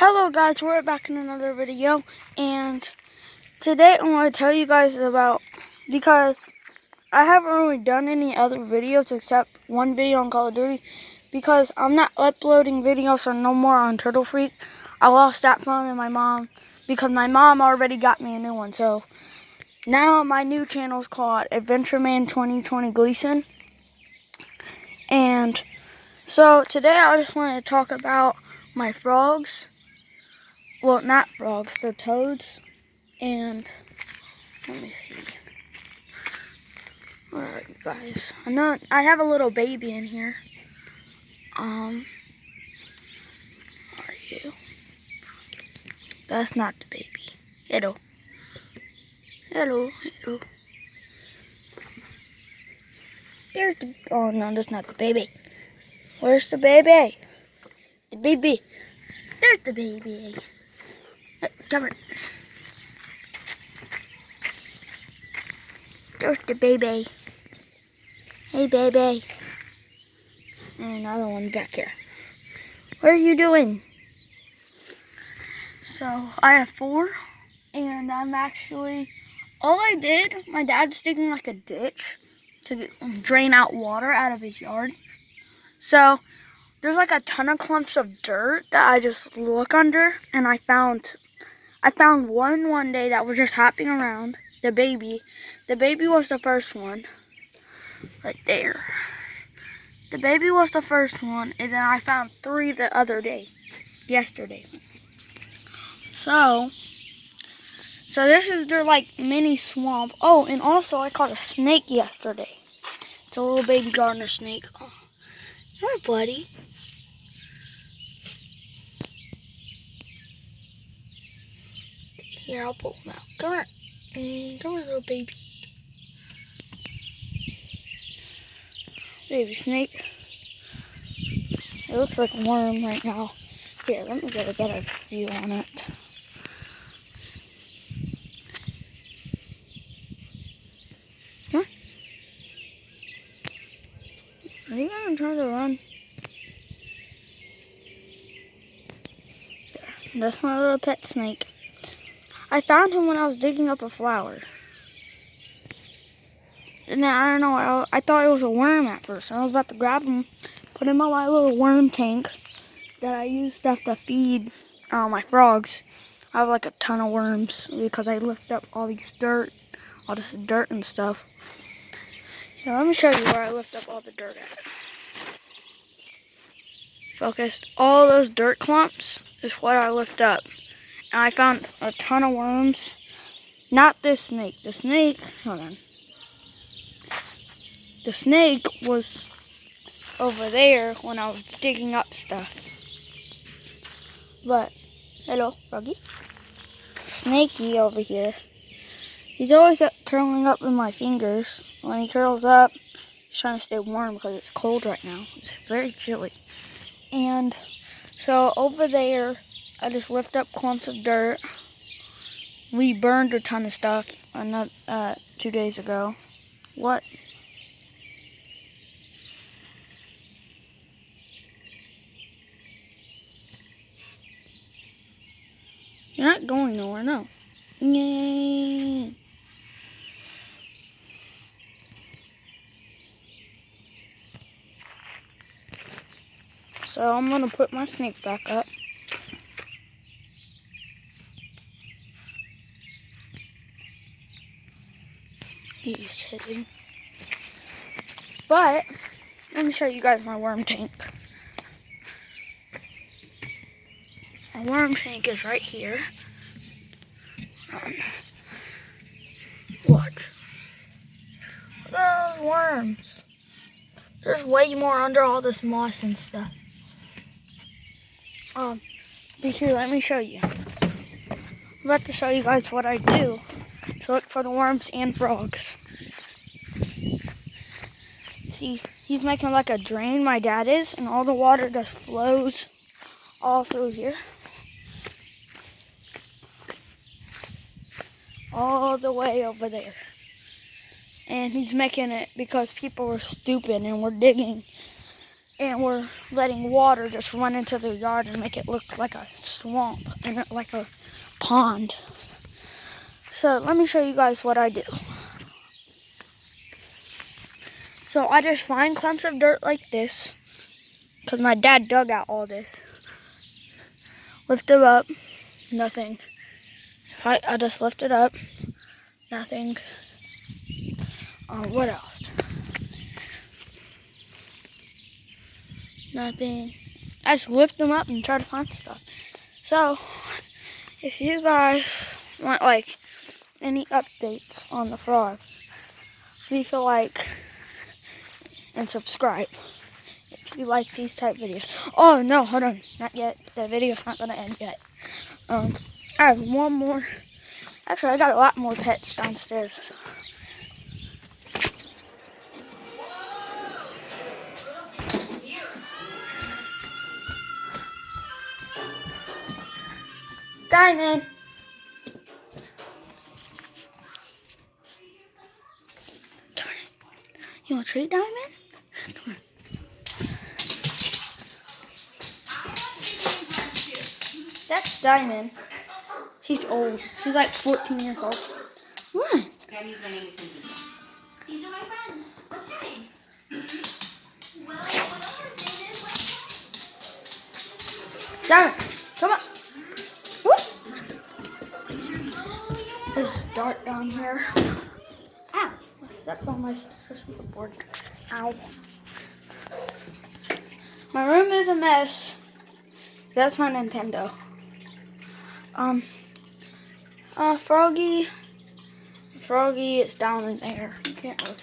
Hello guys, we're back in another video, and today I want to tell you guys about, because I haven't really done any other videos except one video on Call of Duty, because I'm not uploading videos or no more on Turtle Freak. I lost that phone and my mom, because my mom already got me a new one, so now my new channel is called Adventureman 2020 Gleason. And so today I just want to talk about my frogs. Well, not frogs, they're toads. And let me see. Where are you guys? I know I have a little baby in here. Where are you? That's not the baby. Hello. Hello, hello. There's the, oh no, that's not the baby. Where's the baby? The baby. There's the baby. Come here. There's the baby. Hey, baby. And another one back here. What are you doing? So, I have 4. And I'm actually, all I did, my dad's digging like a ditch to drain out water out of his yard. So, there's like a ton of clumps of dirt that I just look under. And I found one day that was just hopping around. The baby was the first one, right there. The baby was the first one, and then I found 3 the other day, yesterday. So this is their like mini swamp. Oh, and also I caught a snake yesterday. It's a little baby gardener snake. Oh, hi, buddy. Here, I'll pull him out. Come here. Come here, little baby. Baby snake. It looks like a worm right now. Here, let me get a better view on it. Huh? Are you gonna try to run? There. That's my little pet snake. I found him when I was digging up a flower. And then, I don't know, I thought it was a worm at first. I was about to grab him, put him on my little worm tank that I use stuff to feed my frogs. I have like a ton of worms because I lift up all this dirt and stuff. Here, let me show you where I lift up all the dirt at. Focused. All those dirt clumps is what I lift up. And I found a ton of worms. Not this snake. The snake, hold on. The snake was over there when I was digging up stuff. But, hello, froggy. Snakey over here. He's always curling up in my fingers. When he curls up, he's trying to stay warm because it's cold right now. It's very chilly. And so over there, I just lift up clumps of dirt. We burned a ton of stuff 2 days ago. What? You're not going nowhere, no. Yay. So I'm gonna put my snake back up. He's chilling. But let me show you guys my worm tank. My worm tank is right here. Watch. Look at those worms. There's way more under all this moss and stuff. Be here, let me show you. I'm about to show you guys what I do to look for the worms and frogs. See, he's making like a drain, my dad is, and all the water just flows all through here. All the way over there. And he's making it because people are stupid and we're digging and we're letting water just run into their yard and make it look like a swamp and like a pond. So let me show you guys what I do. So I just find clumps of dirt like this, because my dad dug out all this. Lift it up, nothing. If I just lift it up, nothing. What else? Nothing. I just lift them up and try to find stuff. So, if you guys want like any updates on the frog, leave a like and subscribe if you like these type videos. Oh no, hold on, not yet. The video's not gonna end yet. I have one more. Actually, I got a lot more pets downstairs. Diamond. You want a treat, Diamond? Come on. That's Diamond. She's old. She's like 14 years old. What? These are my friends. What's your name? Well, whatever his name is, Diamond, come on. Whoop. There's dirt down here. Ow. I stepped on my sister's board. Ow. My room is a mess. That's my Nintendo. Froggy is down in there. You can't really